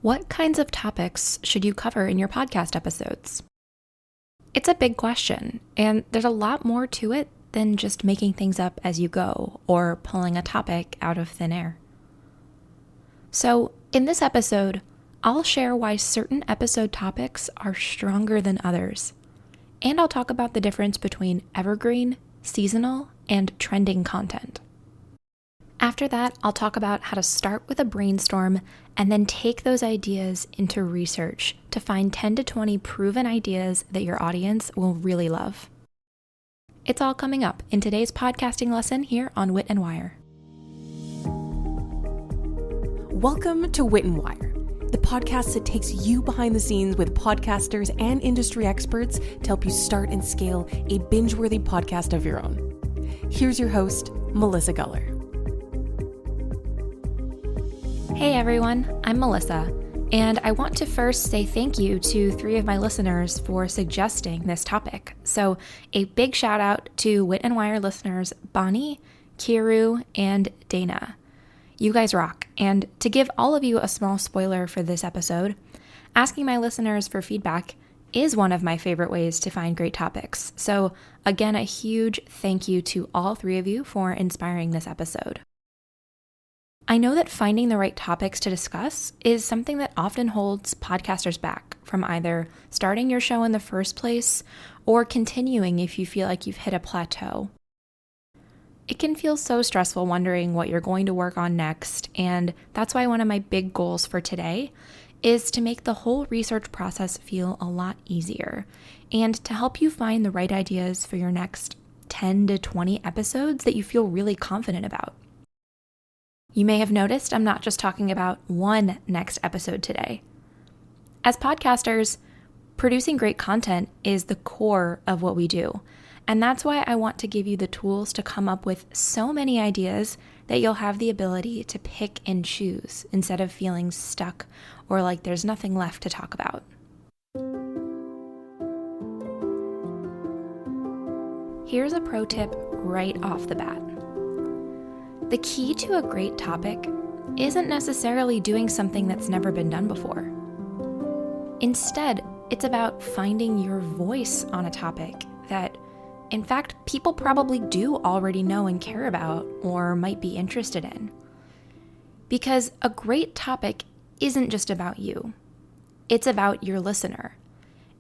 What kinds of topics should you cover in your podcast episodes? It's a big question, and there's a lot more to it than just making things up as you go or pulling a topic out of thin air. So, in this episode, I'll share why certain episode topics are stronger than others, and I'll talk about the difference between evergreen, seasonal, and trending content. After that, I'll talk about how to start with a brainstorm and then take those ideas into research to find 10 to 20 proven ideas that your audience will really love. It's all coming up in today's podcasting lesson here on Wit Wire. Welcome to Wit Wire, the podcast that takes you behind the scenes with podcasters and industry experts to help you start and scale a binge-worthy podcast of your own. Here's your host, Melissa Guller. Hey everyone, I'm Melissa, and I want to first say thank you to 3 of my listeners for suggesting this topic. So a big shout out to Wit and Wire listeners Bonnie, Kiru, and Dana. You guys rock. And to give all of you a small spoiler for this episode, asking my listeners for feedback is one of my favorite ways to find great topics. So again, a huge thank you to all 3 of you for inspiring this episode. I know that finding the right topics to discuss is something that often holds podcasters back from either starting your show in the first place or continuing if you feel like you've hit a plateau. It can feel so stressful wondering what you're going to work on next, and that's why one of my big goals for today is to make the whole research process feel a lot easier and to help you find the right ideas for your next 10 to 20 episodes that you feel really confident about. You may have noticed I'm not just talking about one next episode today. As podcasters, producing great content is the core of what we do, and that's why I want to give you the tools to come up with so many ideas that you'll have the ability to pick and choose instead of feeling stuck or like there's nothing left to talk about. Here's a pro tip right off the bat. The key to a great topic isn't necessarily doing something that's never been done before. Instead, it's about finding your voice on a topic that, in fact, people probably do already know and care about or might be interested in. Because a great topic isn't just about you. It's about your listener.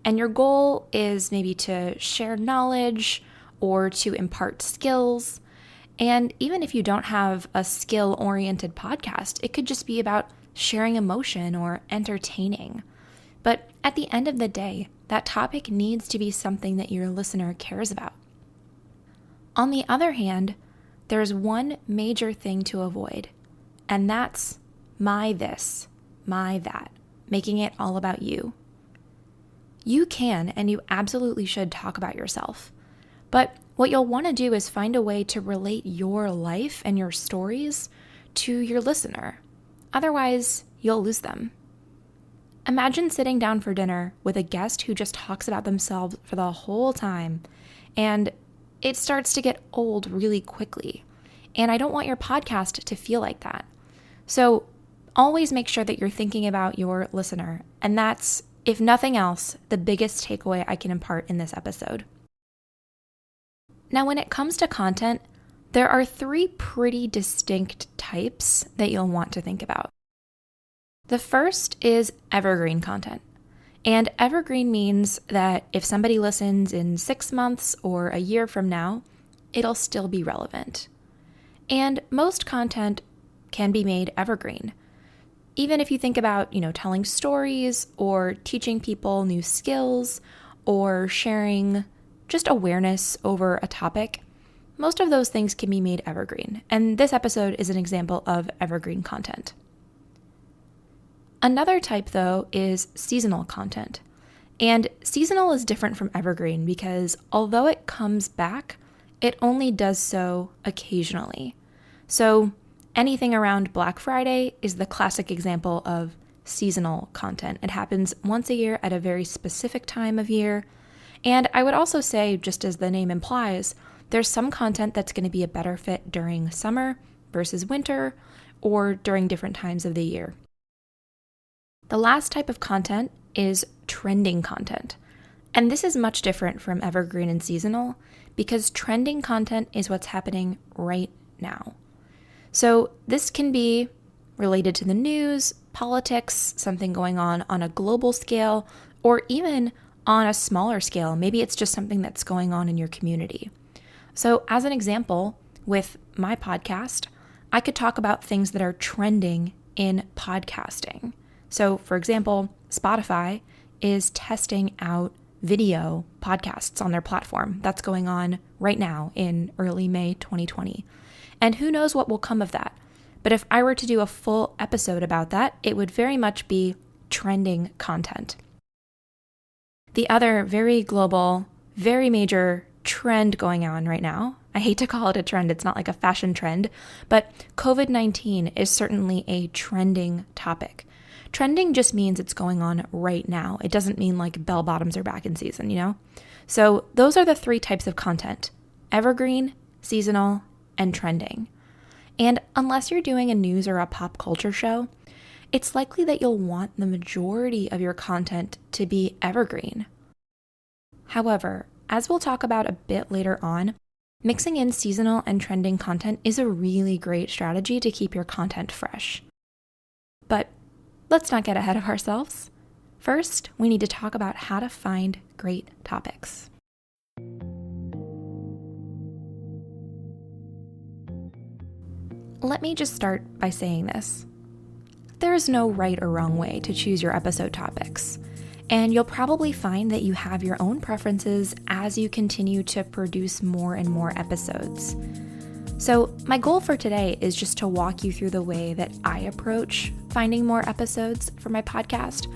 And your goal is maybe to share knowledge or to impart skills. And even if you don't have a skill-oriented podcast, it could just be about sharing emotion or entertaining. But at the end of the day, that topic needs to be something that your listener cares about. On the other hand, there's one major thing to avoid, and that's my this, my that, making it all about you. You can, and you absolutely should talk about yourself. But what you'll want to do is find a way to relate your life and your stories to your listener. Otherwise, you'll lose them. Imagine sitting down for dinner with a guest who just talks about themselves for the whole time, and it starts to get old really quickly. And I don't want your podcast to feel like that. So always make sure that you're thinking about your listener. And that's, if nothing else, the biggest takeaway I can impart in this episode. Now, when it comes to content, there are 3 pretty distinct types that you'll want to think about. The first is evergreen content. And evergreen means that if somebody listens in 6 months or a year from now, it'll still be relevant. And most content can be made evergreen. Even if you think about, telling stories or teaching people new skills or sharing just awareness over a topic, most of those things can be made evergreen. And this episode is an example of evergreen content. Another type, though, is seasonal content. And seasonal is different from evergreen because although it comes back, it only does so occasionally. So anything around Black Friday is the classic example of seasonal content. It happens once a year at a very specific time of year. And I would also say, just as the name implies, there's some content that's going to be a better fit during summer versus winter or during different times of the year. The last type of content is trending content. And this is much different from evergreen and seasonal because trending content is what's happening right now. So this can be related to the news, politics, something going on a global scale, or even on a smaller scale. Maybe it's just something that's going on in your community. So as an example, with my podcast, I could talk about things that are trending in podcasting. So for example, Spotify is testing out video podcasts on their platform. That's going on right now in early May 2020. And who knows what will come of that. But if I were to do a full episode about that, it would very much be trending content. The other very global, very major trend going on right now, I hate to call it a trend, it's not like a fashion trend, but COVID-19 is certainly a trending topic. Trending just means it's going on right now. It doesn't mean like bell bottoms are back in season, you know? So those are the three types of content: evergreen, seasonal, and trending. And unless you're doing a news or a pop culture show, it's likely that you'll want the majority of your content to be evergreen. However, as we'll talk about a bit later on, mixing in seasonal and trending content is a really great strategy to keep your content fresh. But let's not get ahead of ourselves. First, we need to talk about how to find great topics. Let me just start by saying this. There is no right or wrong way to choose your episode topics, and you'll probably find that you have your own preferences as you continue to produce more and more episodes. So my goal for today is just to walk you through the way that I approach finding more episodes for my podcast,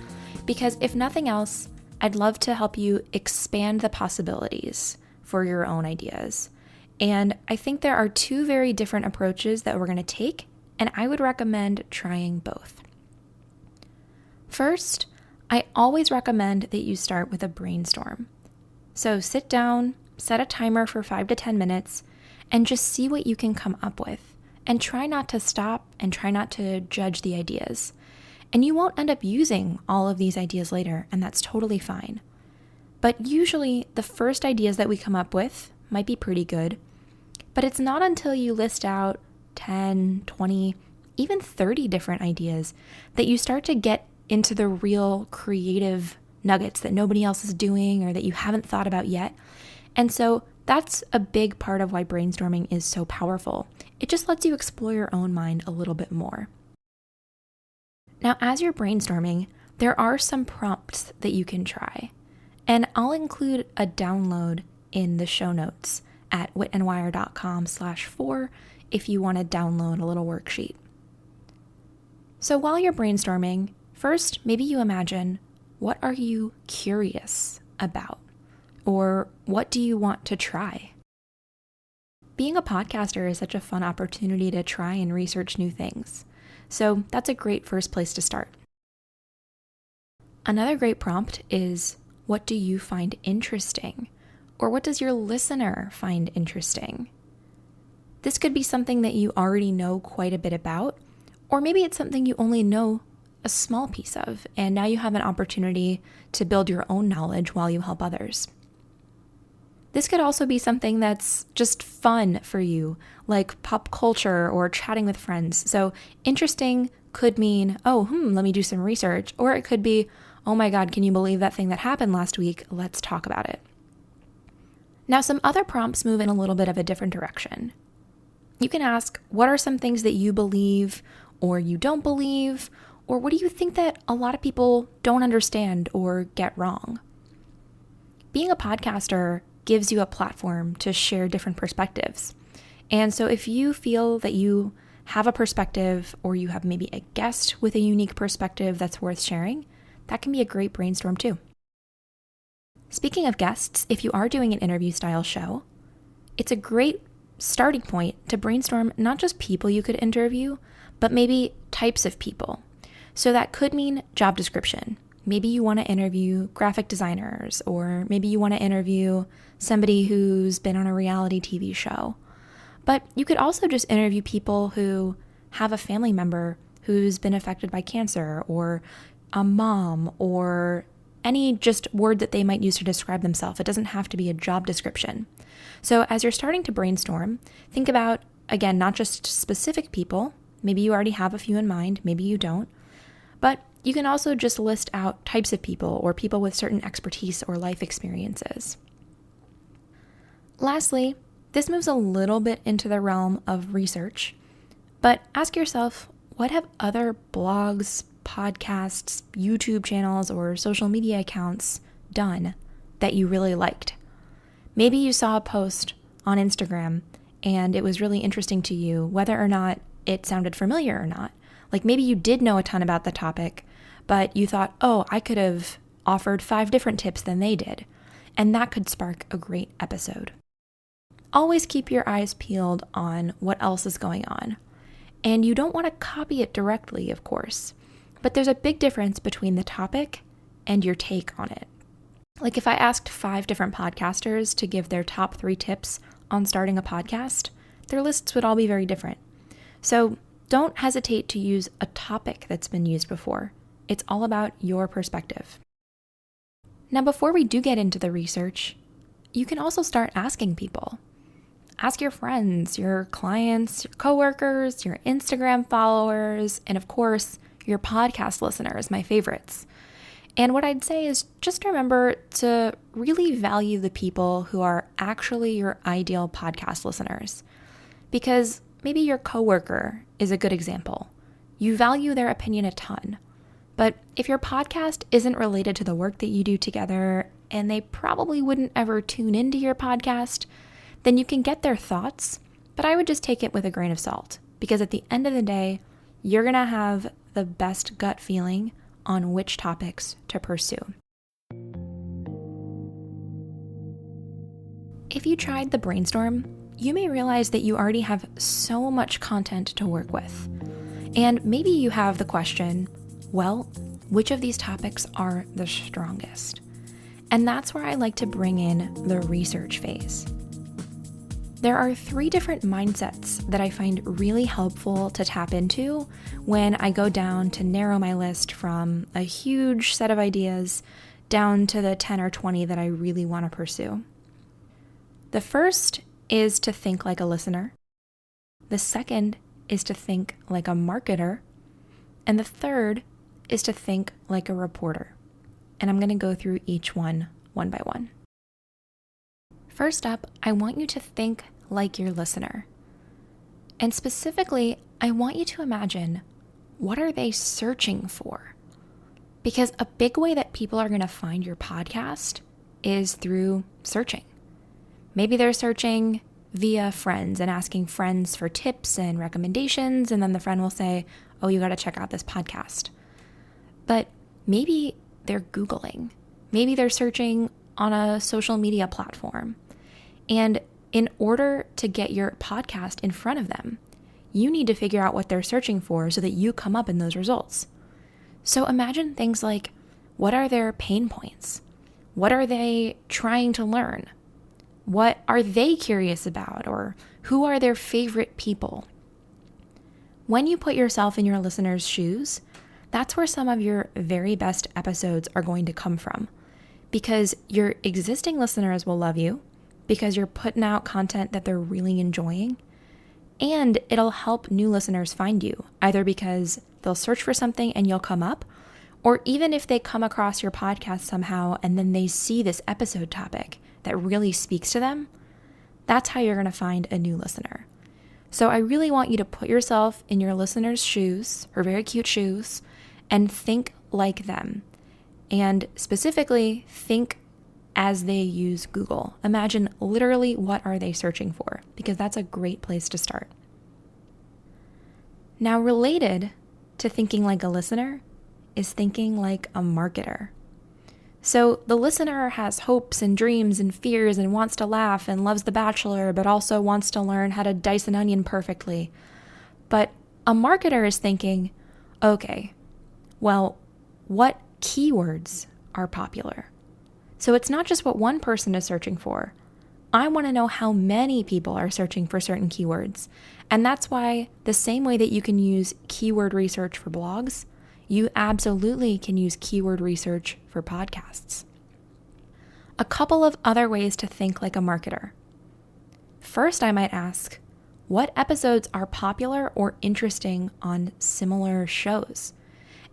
because if nothing else, I'd love to help you expand the possibilities for your own ideas. And I think there are two very different approaches that we're going to take, and I would recommend trying both. First, I always recommend that you start with a brainstorm. So sit down, set a timer for 5 to 10 minutes, and just see what you can come up with. And try not to stop and try not to judge the ideas. And you won't end up using all of these ideas later, and that's totally fine. But usually the first ideas that we come up with might be pretty good, but it's not until you list out 10, 20, even 30 different ideas that you start to get into the real creative nuggets that nobody else is doing or that you haven't thought about yet. And so that's a big part of why brainstorming is so powerful. It just lets you explore your own mind a little bit more. Now, as you're brainstorming, there are some prompts that you can try, and I'll include a download in the show notes at witandwire.com/4 if you want to download a little worksheet. So while you're brainstorming, first, maybe you imagine, what are you curious about? Or what do you want to try? Being a podcaster is such a fun opportunity to try and research new things. So that's a great first place to start. Another great prompt is, what do you find interesting? Or what does your listener find interesting? This could be something that you already know quite a bit about, or maybe it's something you only know a small piece of, and now you have an opportunity to build your own knowledge while you help others. This could also be something that's just fun for you, like pop culture or chatting with friends. So interesting could mean, let me do some research. Or it could be, oh my God, can you believe that thing that happened last week? Let's talk about it. Now, some other prompts move in a little bit of a different direction. You can ask, what are some things that you believe or you don't believe? Or what do you think that a lot of people don't understand or get wrong? Being a podcaster gives you a platform to share different perspectives. And so if you feel that you have a perspective or you have maybe a guest with a unique perspective that's worth sharing, that can be a great brainstorm too. Speaking of guests, if you are doing an interview style show, it's a great starting point to brainstorm not just people you could interview, but maybe types of people. So that could mean job description. Maybe you want to interview graphic designers, or maybe you want to interview somebody who's been on a reality TV show. But you could also just interview people who have a family member who's been affected by cancer, or a mom, or any just word that they might use to describe themselves. It doesn't have to be a job description. So as you're starting to brainstorm, think about, again, not just specific people. Maybe you already have a few in mind, maybe you don't. But you can also just list out types of people or people with certain expertise or life experiences. Lastly, this moves a little bit into the realm of research, but ask yourself, what have other blogs, podcasts, YouTube channels, or social media accounts done that you really liked? Maybe you saw a post on Instagram and it was really interesting to you, whether or not it sounded familiar or not. Like maybe you did know a ton about the topic, but you thought, oh, I could have offered 5 different tips than they did. And that could spark a great episode. Always keep your eyes peeled on what else is going on. And you don't want to copy it directly, of course. But there's a big difference between the topic and your take on it. Like if I asked 5 different podcasters to give their top 3 tips on starting a podcast, their lists would all be very different. So don't hesitate to use a topic that's been used before. It's all about your perspective. Now, before we do get into the research, you can also start asking people. Ask your friends, your clients, your coworkers, your Instagram followers, and of course, your podcast listeners, my favorites. And what I'd say is just remember to really value the people who are actually your ideal podcast listeners. Because maybe your coworker is a good example. You value their opinion a ton. But if your podcast isn't related to the work that you do together, and they probably wouldn't ever tune into your podcast, then you can get their thoughts, but I would just take it with a grain of salt. Because at the end of the day, you're going to have the best gut feeling on which topics to pursue. If you tried the brainstorm, you may realize that you already have so much content to work with. And maybe you have the question, well, which of these topics are the strongest? And that's where I like to bring in the research phase. There are 3 different mindsets that I find really helpful to tap into when I go down to narrow my list from a huge set of ideas down to the 10 or 20 that I really want to pursue. The first is to think like a listener. The second is to think like a marketer. And the third is to think like a reporter. And I'm going to go through each one by one. First up, I want you to think like your listener. And specifically, I want you to imagine, what are they searching for? Because a big way that people are going to find your podcast is through searching. Maybe they're searching via friends and asking friends for tips and recommendations, and then the friend will say, oh, you got to check out this podcast. But maybe they're Googling. Maybe they're searching on a social media platform. And in order to get your podcast in front of them, you need to figure out what they're searching for so that you come up in those results. So imagine things like, what are their pain points? What are they trying to learn? What are they curious about? Or who are their favorite people? When you put yourself in your listeners' shoes, that's where some of your very best episodes are going to come from. Because your existing listeners will love you, because you're putting out content that they're really enjoying, and it'll help new listeners find you, either because they'll search for something and you'll come up, or even if they come across your podcast somehow and then they see this episode topic that really speaks to them, that's how you're going to find a new listener. So I really want you to put yourself in your listeners' shoes, or very cute shoes, and think like them. And specifically, think as they use Google. Imagine literally what are they searching for, because that's a great place to start. Now, related to thinking like a listener is thinking like a marketer. So the listener has hopes and dreams and fears and wants to laugh and loves The Bachelor, but also wants to learn how to dice an onion perfectly. But a marketer is thinking, okay, well, what keywords are popular? So it's not just what one person is searching for. I want to know how many people are searching for certain keywords. And that's why the same way that you can use keyword research for blogs, you absolutely can use keyword research for podcasts. A couple of other ways to think like a marketer. First, I might ask, what episodes are popular or interesting on similar shows?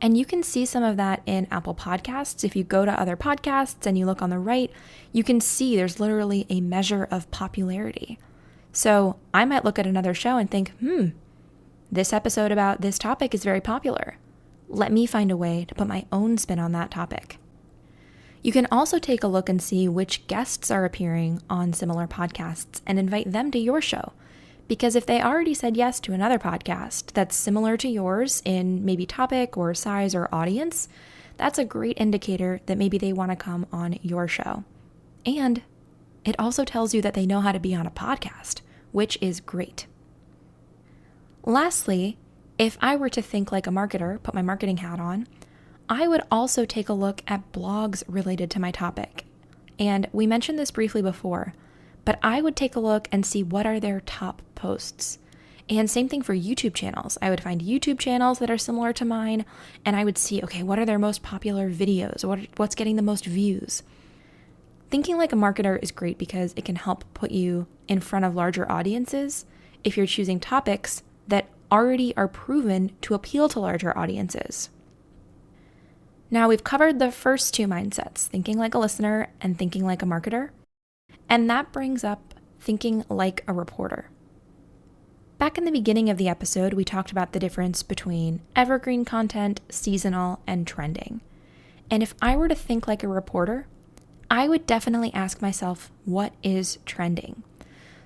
And you can see some of that in Apple Podcasts. If you go to other podcasts and you look on the right, you can see there's literally a measure of popularity. So I might look at another show and think, this episode about this topic is very popular. Let me find a way to put my own spin on that topic. You can also take a look and see which guests are appearing on similar podcasts and invite them to your show. Because if they already said yes to another podcast that's similar to yours in maybe topic or size or audience, that's a great indicator that maybe they want to come on your show. And it also tells you that they know how to be on a podcast, which is great. Lastly, if I were to think like a marketer, put my marketing hat on, I would also take a look at blogs related to my topic. And we mentioned this briefly before, but I would take a look and see what are their top posts. And same thing for YouTube channels. I would find YouTube channels that are similar to mine, and I would see, okay, what are their most popular videos? What's getting the most views? Thinking like a marketer is great because it can help put you in front of larger audiences if you're choosing topics that already are proven to appeal to larger audiences. Now, we've covered the first two mindsets, thinking like a listener and thinking like a marketer. And that brings up thinking like a reporter. Back in the beginning of the episode, we talked about the difference between evergreen content, seasonal, and trending. And if I were to think like a reporter, I would definitely ask myself, what is trending?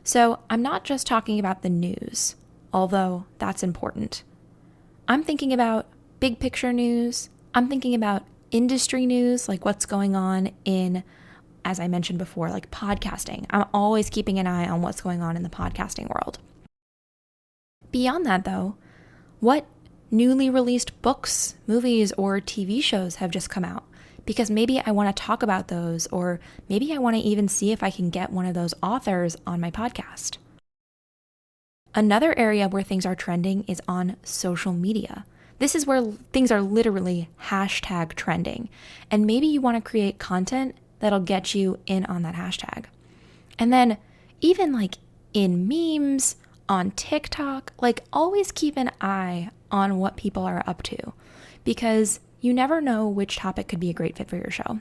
So I'm not just talking about the news, although that's important. I'm thinking about big picture news. I'm thinking about industry news, like what's going on in, as I mentioned before, like podcasting. I'm always keeping an eye on what's going on in the podcasting world. Beyond that, though, what newly released books, movies, or TV shows have just come out? Because maybe I want to talk about those, or maybe I want to even see if I can get one of those authors on my podcast. Another area where things are trending is on social media. This is where things are literally hashtag trending. And maybe you want to create content that'll get you in on that hashtag. And then even like in memes, on TikTok, like always keep an eye on what people are up to, because you never know which topic could be a great fit for your show.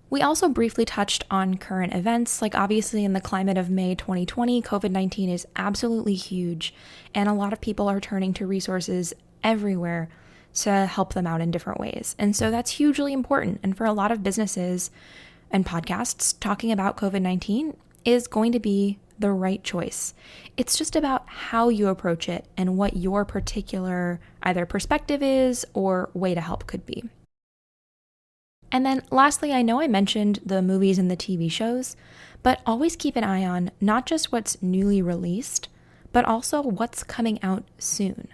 We also briefly touched on current events, like obviously in the climate of May 2020, COVID-19 is absolutely huge, and a lot of people are turning to resources everywhere to help them out in different ways. And so that's hugely important. And for a lot of businesses and podcasts, talking about COVID-19 is going to be the right choice. It's just about how you approach it and what your particular either perspective is or way to help could be. And then lastly, I know I mentioned the movies and the TV shows, but always keep an eye on not just what's newly released, but also what's coming out soon,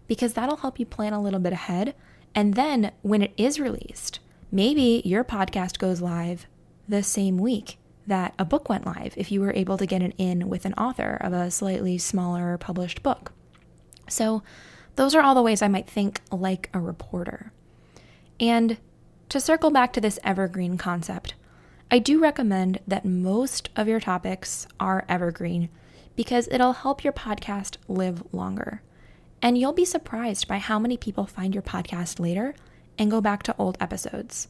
because that'll help you plan a little bit ahead. And then when it is released, maybe your podcast goes live the same week that a book went live, if you were able to get it in with an author of a slightly smaller published book. So those are all the ways I might think like a reporter. And to circle back to this evergreen concept, I do recommend that most of your topics are evergreen because it'll help your podcast live longer. And you'll be surprised by how many people find your podcast later and go back to old episodes.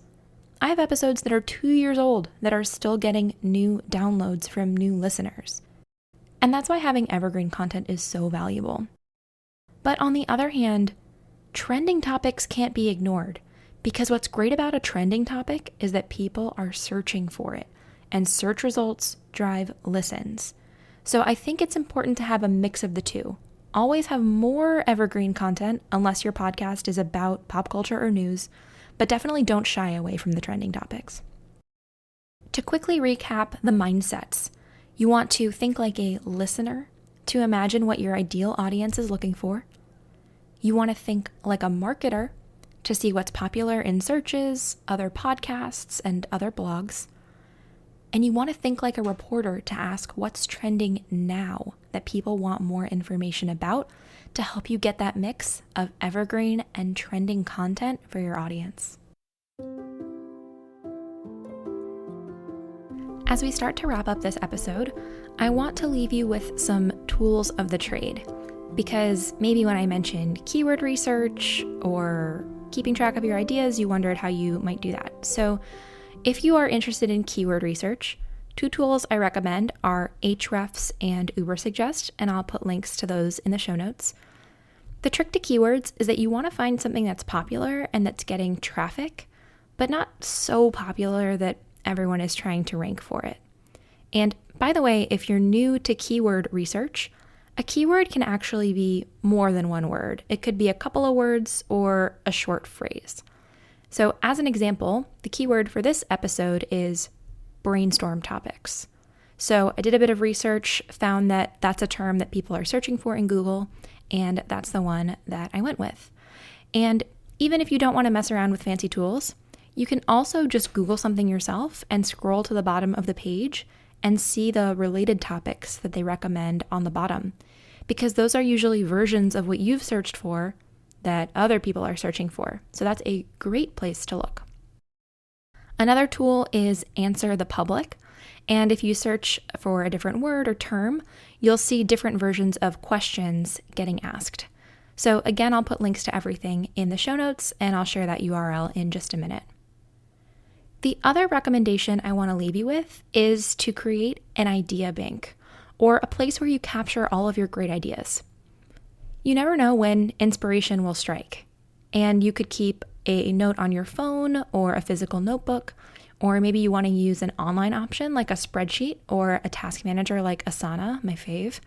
I have episodes that are 2 years old that are still getting new downloads from new listeners. And that's why having evergreen content is so valuable. But on the other hand, trending topics can't be ignored, because what's great about a trending topic is that people are searching for it, and search results drive listens. So I think it's important to have a mix of the two. Always have more evergreen content, unless your podcast is about pop culture or news, but definitely don't shy away from the trending topics. To quickly recap the mindsets, you want to think like a listener to imagine what your ideal audience is looking for. You want to think like a marketer to see what's popular in searches, other podcasts, and other blogs. and you want to think like a reporter to ask what's trending now that people want more information about to help you get that mix of evergreen and trending content for your audience. As we start to wrap up this episode, I want to leave you with some tools of the trade, because maybe when I mentioned keyword research or keeping track of your ideas, you wondered how you might do that. So if you are interested in keyword research, 2 tools I recommend are Ahrefs and Ubersuggest, and I'll put links to those in the show notes. The trick to keywords is that you want to find something that's popular and that's getting traffic, but not so popular that everyone is trying to rank for it. And by the way, if you're new to keyword research, a keyword can actually be more than one word. It could be a couple of words or a short phrase. So as an example, the keyword for this episode is brainstorm topics. So I did a bit of research, found that that's a term that people are searching for in Google, and that's the one that I went with. And even if you don't want to mess around with fancy tools, you can also just Google something yourself and scroll to the bottom of the page and see the related topics that they recommend on the bottom, because those are usually versions of what you've searched for that other people are searching for. So that's a great place to look. Another tool is Answer the Public. And if you search for a different word or term, you'll see different versions of questions getting asked. So again, I'll put links to everything in the show notes, and I'll share that URL in just a minute. The other recommendation I want to leave you with is to create an idea bank, or a place where you capture all of your great ideas. You never know when inspiration will strike, and you could keep a note on your phone or a physical notebook, or maybe you want to use an online option like a spreadsheet or a task manager like Asana, my fave.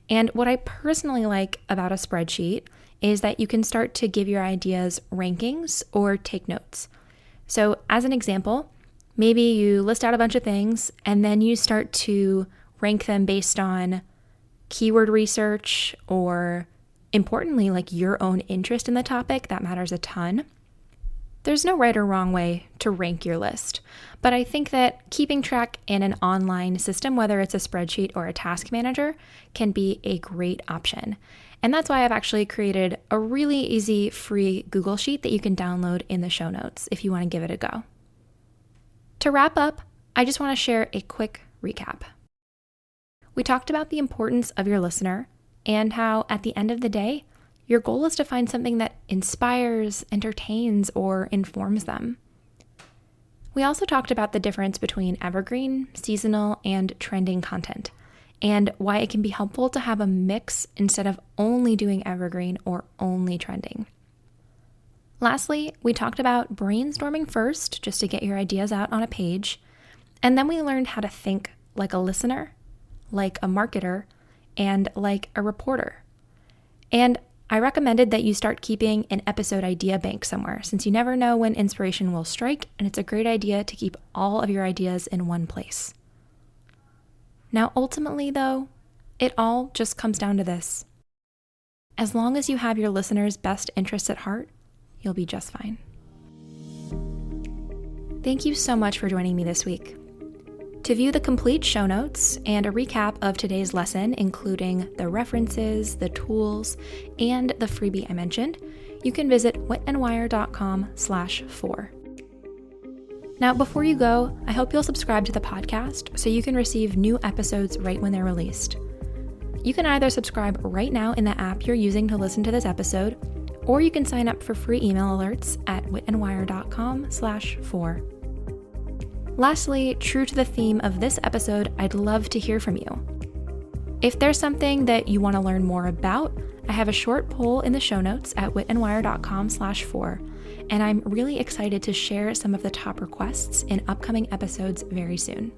And what I personally like about a spreadsheet is that you can start to give your ideas rankings or take notes. So as an example, maybe you list out a bunch of things and then you start to rank them based on keyword research or, importantly, like your own interest in the topic. That matters a ton. There's no right or wrong way to rank your list, but I think that keeping track in an online system, whether it's a spreadsheet or a task manager, can be a great option. And that's why I've actually created a really easy free Google Sheet that you can download in the show notes if you want to give it a go. To wrap up, I just want to share a quick recap. We talked about the importance of your listener and how at the end of the day, your goal is to find something that inspires, entertains, or informs them. We also talked about the difference between evergreen, seasonal, and trending content, and why it can be helpful to have a mix instead of only doing evergreen or only trending. Lastly, we talked about brainstorming first, just to get your ideas out on a page, and then we learned how to think like a listener, like a marketer, and like a reporter. And I recommended that you start keeping an episode idea bank somewhere, since you never know when inspiration will strike, and it's a great idea to keep all of your ideas in one place. Now, ultimately, though, it all just comes down to this. As long as you have your listeners' best interests at heart, you'll be just fine. Thank you so much for joining me this week. To view the complete show notes and a recap of today's lesson, including the references, the tools, and the freebie I mentioned, you can visit witandwire.com/4. Now, before you go, I hope you'll subscribe to the podcast so you can receive new episodes right when they're released. You can either subscribe right now in the app you're using to listen to this episode, or you can sign up for free email alerts at witandwire.com/4. Lastly, true to the theme of this episode, I'd love to hear from you. If there's something that you want to learn more about, I have a short poll in the show notes at witandwire.com/4, and I'm really excited to share some of the top requests in upcoming episodes very soon.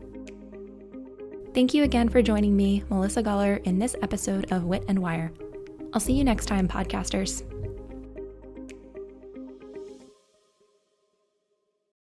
Thank you again for joining me, Melissa Guller, in this episode of Wit and Wire. I'll see you next time, podcasters.